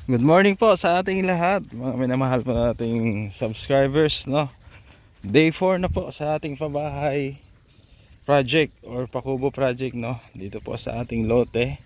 Good morning po sa ating lahat, mga minamahal po nating subscribers, no? Day 4 na po sa ating pabahay project or pakubo project, no? Dito po sa ating lote.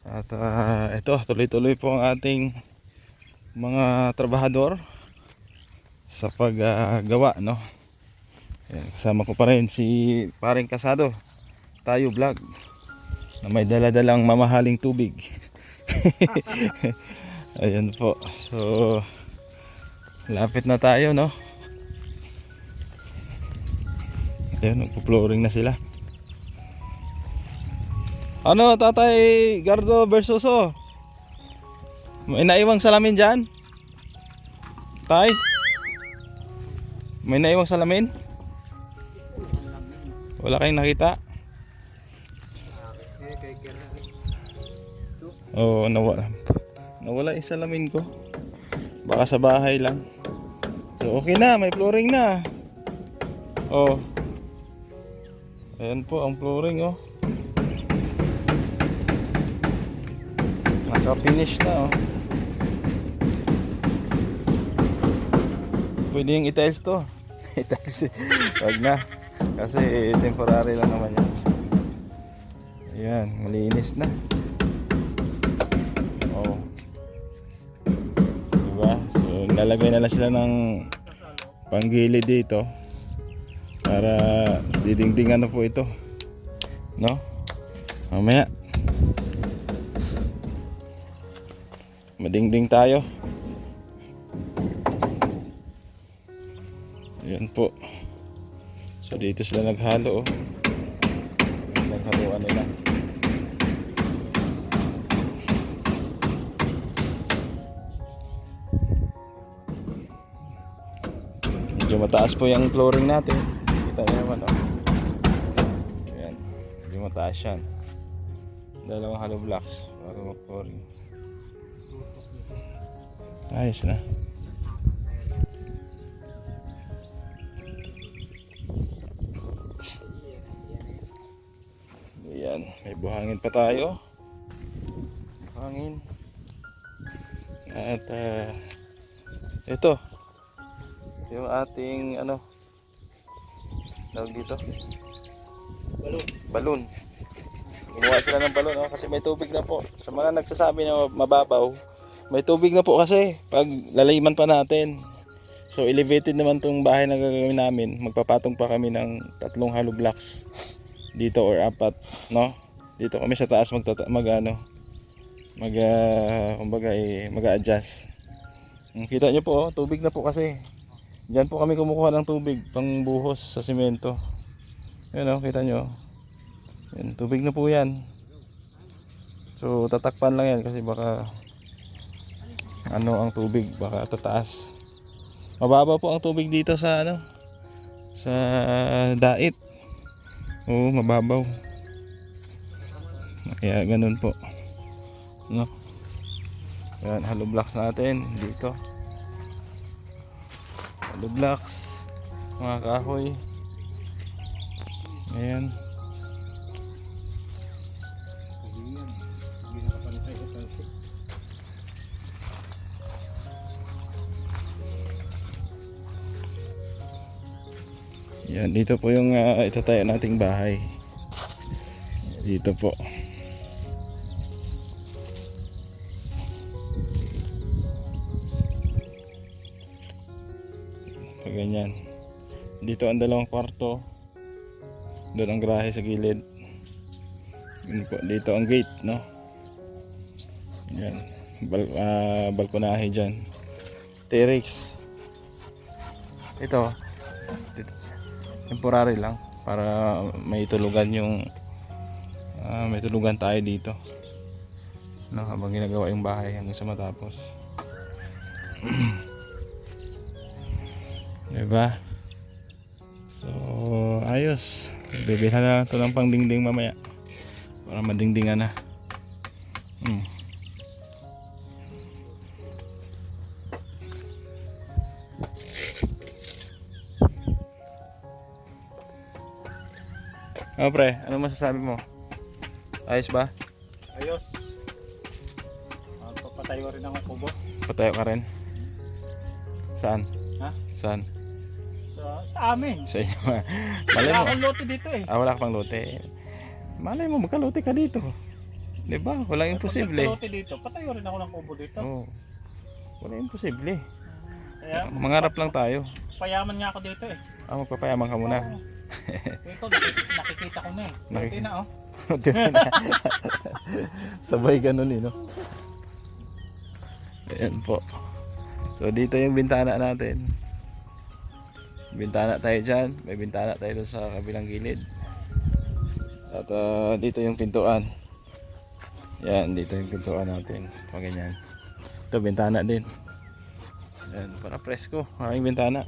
At ito, tuloy-tuloy po ang ating mga trabahador sa paggawa, no? Ayan, kasama ko pa rin si Paring Kasado, Tayo Vlog, na may dala-dalang mamahaling tubig. Ayan po. So lapit na tayo, no? Ayan, nagpo-flooring na sila. Ano, Tatay Gardo Versoso? May naiwang salamin dyan? Tay? May naiwang salamin? Wala kayong nakita? Oo, nawala yung salamin ko. Baka sa bahay lang. So okay na, may flooring na. Oh. Ayan po ang flooring, oh. Naka-finish na, oh. Pwede yung i-tiles to. I-tiles, wag na. Kasi temporary lang naman yan. Ayan, malinis na. Lalagay na lang sila ng panggilid dito para didingdingan na po ito, no? Mamaya madingding tayo. Ayan po. So dito sila naghalo, oh. Naghaluan nila. Medyo mataas po yung flooring natin. Kita nyo naman, oh. Ayan, medyo mataas yan. Dalawang hollow blocks para mag-flooring. Ayos na. Ayan, may buhangin pa tayo. Buhangin. At ito yung ating tawag dito, balon. Gumawa sila ng balon, oh, kasi may tubig na po. Sa mga nagsasabi na mababaw, may tubig na po kasi pag lalayman pa natin. So elevated naman tong bahay na gagawin namin. Magpapatong pa kami ng 3 hollow blocks dito or 4, no? Dito kami sa taas mag-adjust. Kita nyo po, oh, tubig na po kasi. Diyan po kami kumukuha ng tubig pang buhos sa simento. Ayan, oh, kita nyo. Ayan, tubig na po yan. So tatakpan lang yan kasi baka ang tubig baka tataas. Mababa po ang tubig dito sa sa dait. Oo, mababaw. Kaya ganun po, no? Ayan, hollow blocks natin dito. Hollow blocks, mga kahoy. Ayan. Yan, dito po yung itatayo nating bahay. Dito po. Ganyan. Dito ang 2 kwarto. Doon ang garahe sa gilid. Dito ang gate, no? Yan. Balkonahe dyan. Terrace. Ito. Temporary lang. Para may tulugan may tulugan tayo dito, no? Habang ginagawa yung bahay hanggang sa matapos. Diba? So ayos. Bibilhan na ito ng pangdingding mamaya para madingdingan na. Pre, ano masasabi mo? Ayos ba? Ayos. Magpapat Patayo rin akong kubo. Patayo ka rin? Saan? Ha? Saan? Sa amin. Sa inyo. Malay Wala mo. akong lote dito eh. Wala ka pang lote. Malay mo, magkalote ka dito. Diba? Walang imposible. Pag lote dito, patayo rin ako ng kubo dito. Oo. Walang imposible. Kaya Mangarap lang tayo. payaman nga ako dito eh. Magpapayaman ka muna. Oo. Ito, nakikita ko na eh. Lote na oh. Sabay ganun no? Ayan po. So dito yung bintana natin. Bintana tayo dyan. May bintana tayo doon sa kabilang gilid. At dito yung pintuan. Yan, dito yung pintuan natin. Pag ganyan. Ito bintana din. Yan, para presko. Aking bintana.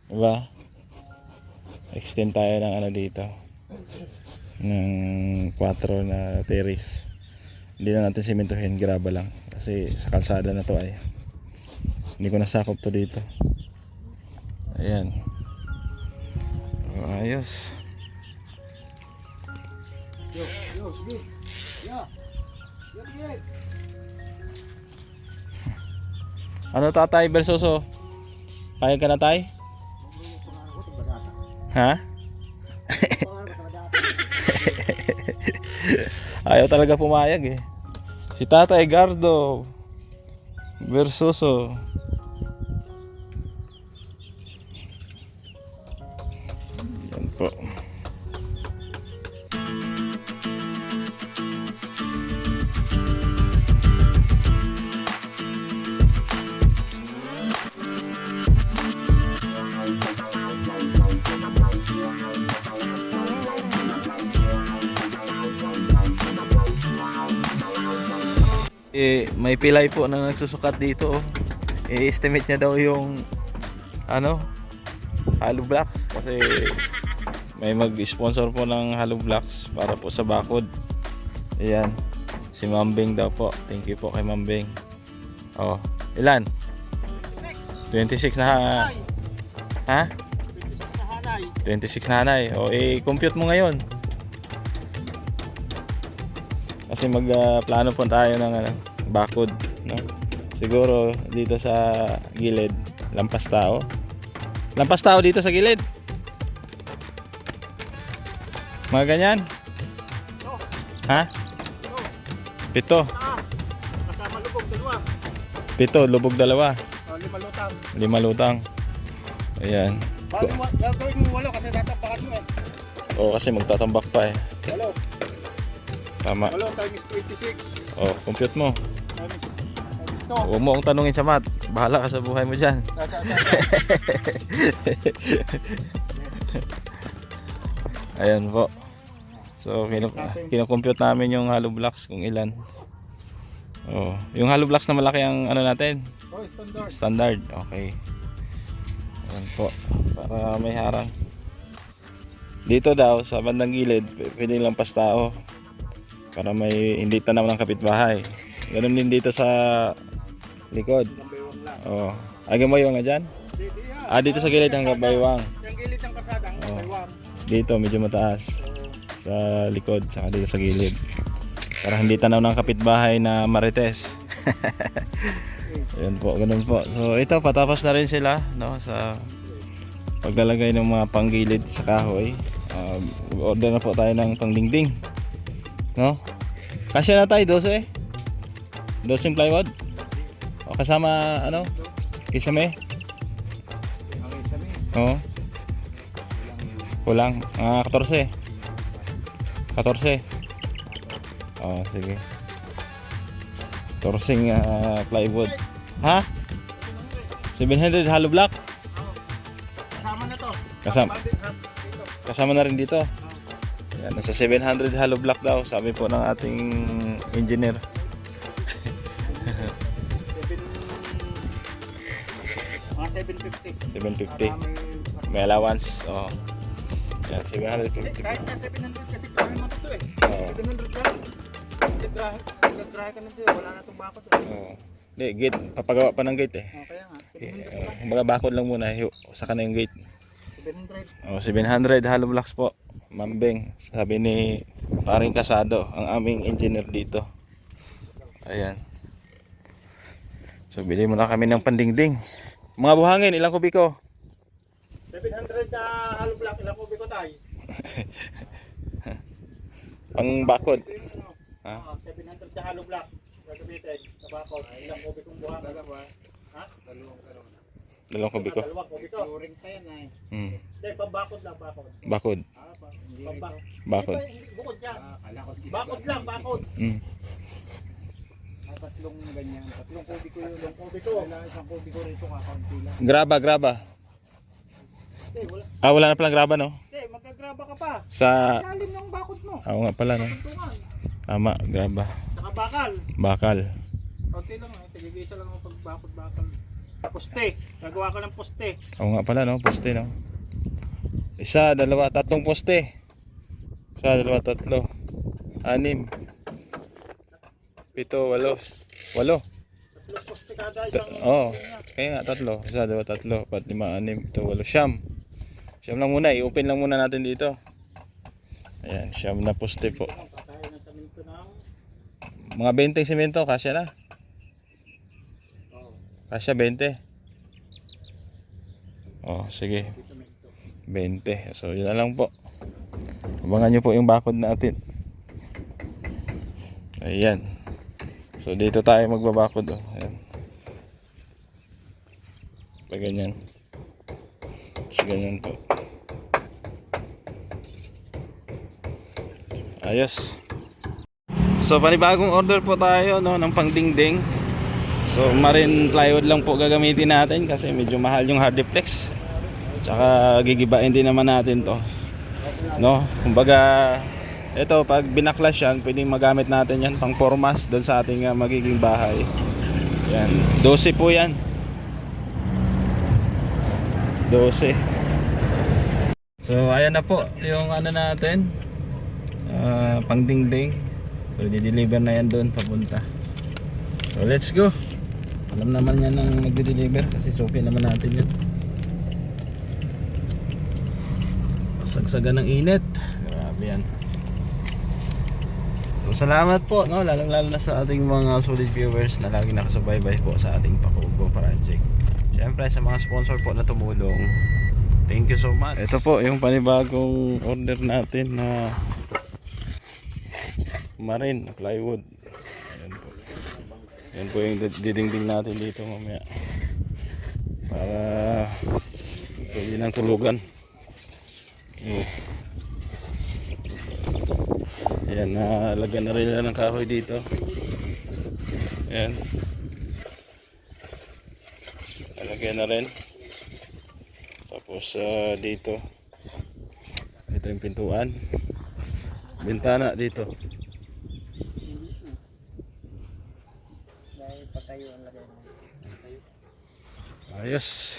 Diba? Extend tayo ng ano dito. Ng 4 na terrace. Hindi na natin simentohin, graba lang kasi sa kalsada na to ay hindi ko nasakop to dito. Ayan. Ayos. Ano tatay Bersoso? Payag ka na tay? Ha? Ayaw talaga pumayag eh. Si Tatay Gardo Versoso. Yan po. May pilay po na nagsusukat dito. I-estimate niya daw yung ano, hollow blocks kasi may mag-sponsor po ng hollow blocks para po sa bakod. Ayan. Si Mambing daw po. Thank you po kay Mambing. Oh, ilan? 26 na ha? 26 na hanay. 26 na hanay. O, i-compute mo ngayon. Kasi plano po tayo ng bakod, no? Siguro dito sa gilid, lampas tao. Lampas tao dito sa gilid. Mga ganyan. Ha? 7. Kasama lubog, 2. 7, lubog 2. 5 lutang. 5 lutang. Ayan. Gagawin mo 8 kasi tatapakan mo eh. O kasi magtatambak pa eh. 8. Tama. 8 times 26. O, compute mo. Times 2. Huwag mo akong tanungin sa math. Bahala ka sa buhay mo dyan. Ayan po. So, kinocompute namin yung hollow blocks kung ilan. Oh, yung hollow blocks na malaki ang ano natin? Oh, standard. Standard. Okay. Ayan po. Para may harang. Dito daw sa bandang gilid, pwede lampas tao. Para may hindi tanaw ng kapitbahay. Ganun din dito sa likod. Oh. Ay, gabaywang nga dyan? Dito sa gilid ng gabaywang. Yung gilid ng kasada, ang gabaywang. Dito medyo mataas. Sa likod, saka dito sa gilid. Para hindi tanaw ng kapitbahay na marites. Ayan po, ganun po. So ito, patapos na rin sila, no, sa paglalagay ng mga panggilid sa kahoy. Order na po tayo ng pangdingding. No? Kasya na tayo, 12. 12 plywood. O kasama, ano? Kisame? Oo. Kulang. 14. 14. Oh, sige. 14 plywood. Ha? 700 hollow block? Kasama na to. Kasama na rin dito. Yan, nasa 700 hollow block daw, sabi po ng ating engineer. 750. 750. May allowance. Oh. Yan, 750. Kahit na 700 kasi kaya mo to eh. Oo. 700 lang. Nagdrahe ka na dito, wala na itong bakod. Oh. Hindi, gate. Papagawa pa ng gate eh. Kaya nga, 700 lang. Kumbaga bakod lang muna. Saka na yung gate. 700. Oh, 700 hollow blocks po. Mambeng. Sabi ni Paring Kasado, ang aming engineer dito. Ayan. So bili muna kami ng pandingding. Mga buhangin, ilang kubiko? 700 na hollow block. Ilang kubiko tayo? Pang bakod. Ha? 700 na hollow block. Gagamitin. Sa bakod. Ilang kubikong buhang. Dalawa. Ha? Dalawang kubiko. Dalawang kubiko. Luring pa yan ay. Hindi, pambakod lang. Bakod. Bakod. Bakod. Bukod yan. Bakod lang. Bakod. Tatlong ganyan, tatlong kubiko yun, yung kubiko. Kailangan isang kubiko rito kakaunti lang. Graba. Hindi, wala. Wala na palang graba, no? Hindi, magagraba ka pa. Sa... Lalim ng bakod mo. nga pala, no? Tuntungan. Tama, graba. Saka bakal. Bakal. Kunti lang eh. Tigigisa lang ang pagbakod-bakal. Poste. Gagawa ka ng poste. Nga pala, no? Poste, no? Isa, dalawa, tatlong poste. Isa, dalawa, tatlo. 6. 7, 8. 8. Tatlong poste kada isang. Kaya nga, tatlo. Isa, dalawa, tatlo. 4, 5, 6, 7, 8. Siyam. Siyam lang muna. I-open lang muna natin dito. Ayan, siyam na poste po. Katayo ng saminto ng. Mga 20 semento, kasya na. Kasya 20. Sige. 20. So, yun na lang po. Abangan nyo po yung bakod natin. Ayan. So, dito tayo magbabakod. Ayan. Ganyan. So, ganyan po. Ayos. So, panibagong order po tayo, no, ng pangdingding. So, marine plywood lang po gagamitin natin kasi medyo mahal yung hardiplex. Tsaka gigibain din naman natin to, no? Kumbaga, ito pag binaklas yan, pwedeng magamit natin yan pang formas doon sa ating magiging bahay. Yan, 12 po yan. 12. So, ayan na po yung ano natin, pangdingding. So, di-deliver na yan doon papunta. So, let's go. Alam naman yan ng magde-deliver kasi suki naman natin yan. Sagsagan ng init. Grabe yan. So, salamat po, no? Lalong-lalo na sa ating mga solid viewers na lagi nakasubaybay po sa ating Pakubo Project. Siyempre sa mga sponsor po na tumulong, thank you so much. Ito po yung panibagong order natin na marine plywood. Ayan po. Yan po yung didingding natin dito mamaya para pwede ng tulugan. Ayan, nalagyan na rin nila ng kahoy dito. Ayan, nalagyan na rin. Tapos dito, ito yung pintuan, bintana dito. Dahil patayo ang lagay mo. Ayos.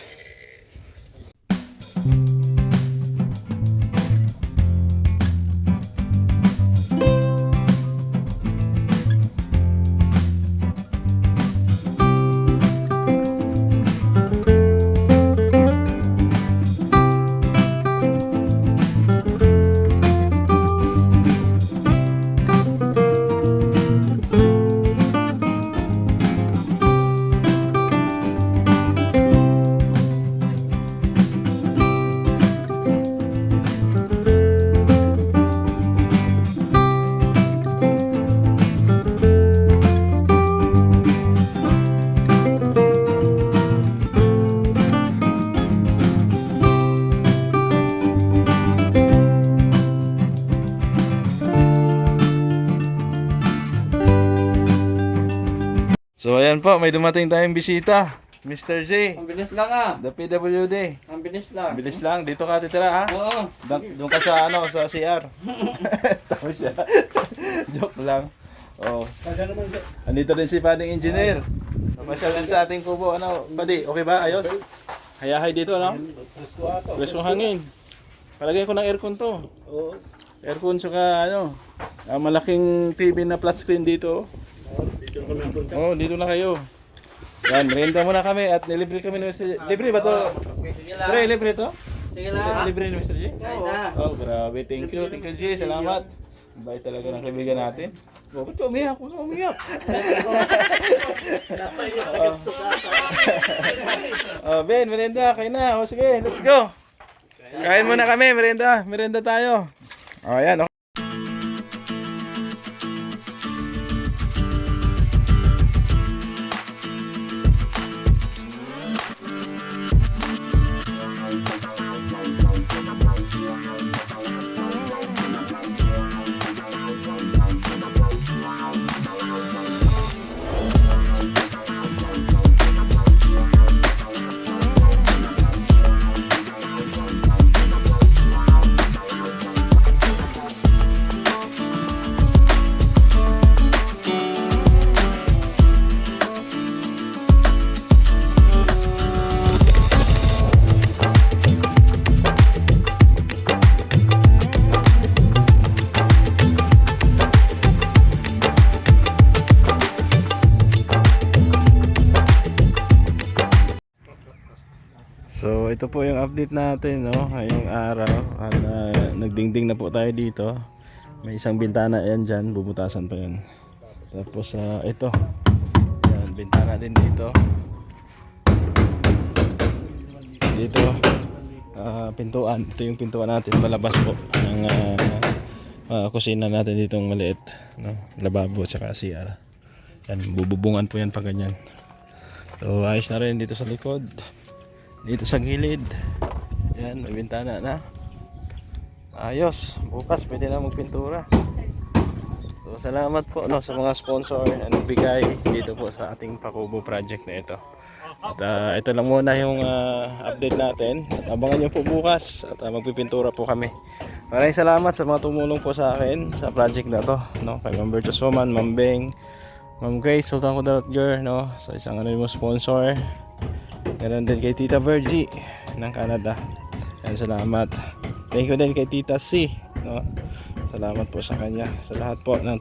So ayan po, may dumating tayong bisita. Mr. J, Ang bilis lang ah. the PWD. Ang bilis lang. Bilis lang, dito ka titira ha? Oo. Doon ka sa ano, sa CR. Tapos siya. Joke lang. Oh. Andito rin si Pading Engineer. Papasyal sa ating kubo. Ano, Padi, okay ba? Ayos? Hayahay dito, no? Presko hangin. Palagay ko ng aircon to. Oo. Aircon saka ano, malaking TV na flat screen dito. Dito na kayo. Yan, merienda muna kami at nilibre kami ni Mr. J. Libre ba to? Sige lang. Pre, libre to? Sige lang. Libre ni Mr. J? Kahit na. Oh, grabe. Thank you, J. Salamat. Bait talaga ng kaibigan natin. Bakit ka umiyak? Huwag ka umiyak. Ben, merenda. Kain na. O sige, let's go. Kain muna kami. Merenda. Merenda tayo. O, yan. So ito po yung update natin, no, ngayong araw. At nagdingding na po tayo dito. May isang bintana yan dyan, bubutasan pa yan. Tapos ito, yan, bintana din dito. Dito, pintuan. Ito yung pintuan natin, palabas po ng kusina natin ditong maliit, no? Lababo tsaka CR. Yan, bububungan po yan pag ganyan. So ayos na rin dito sa likod. Dito sa gilid. Yan, may bintana na. Ayos. Bukas pwede na magpintura. So salamat po, no, sa mga sponsor na nagbigay dito po sa ating Pakubo project na ito. At ito lang muna yung update natin. At abangan nyo po bukas. At magpipintura po kami. Maraming salamat sa mga tumulong po sa akin sa project na to, no? Kay Ma'am Bertus Woman, Ma'am Beng, Ma'am Grace, Sultan Kudaratger, no? Sa isang anonymous sponsor. Meron din kay Tita Virgie ng Canada. Yan, salamat. Thank you din kay Tita C, no? Salamat po sa kanya. Sa lahat po ng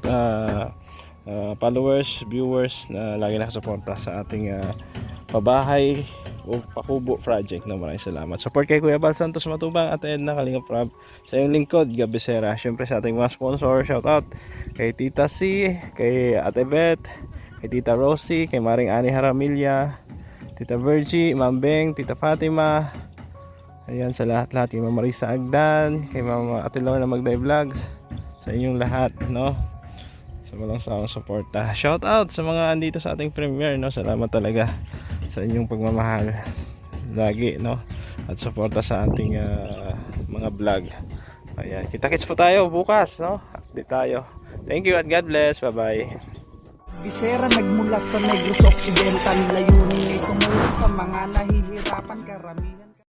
followers, viewers na lagi nakasuporta sa ating pabahay o Pakubo project, no? Maraming salamat. Support kay Kuya Bal Santos Matubang at Edna Kalingap Rob. Sa iyong lingkod, Gab Becerra. Siyempre sa ating mga sponsor, shout out kay Tita C, kay Ate Beth, kay Tita Rosie, kay Maring Ani Haramilya, Tita Virgie, Ma'am Beng, Tita Fatima. Ayan, sa lahat-lahat. Kay Ma'am Marisa Agdan, kay Ma'am Ate Lorna Magday Vlogs. Sa inyong lahat, no? Sa walang sawang suporta. Shout out sa mga andito sa ating premiere, no? Salamat talaga sa inyong pagmamahal. Lagi, no? At suporta sa ating mga vlog. Ayan, kita-kits po tayo bukas, no? Update tayo. Thank you at God bless. Bye-bye. Bisera nagmula sa Negros Occidental, layunin ay tumulong sa mga nahihirapan karamihan.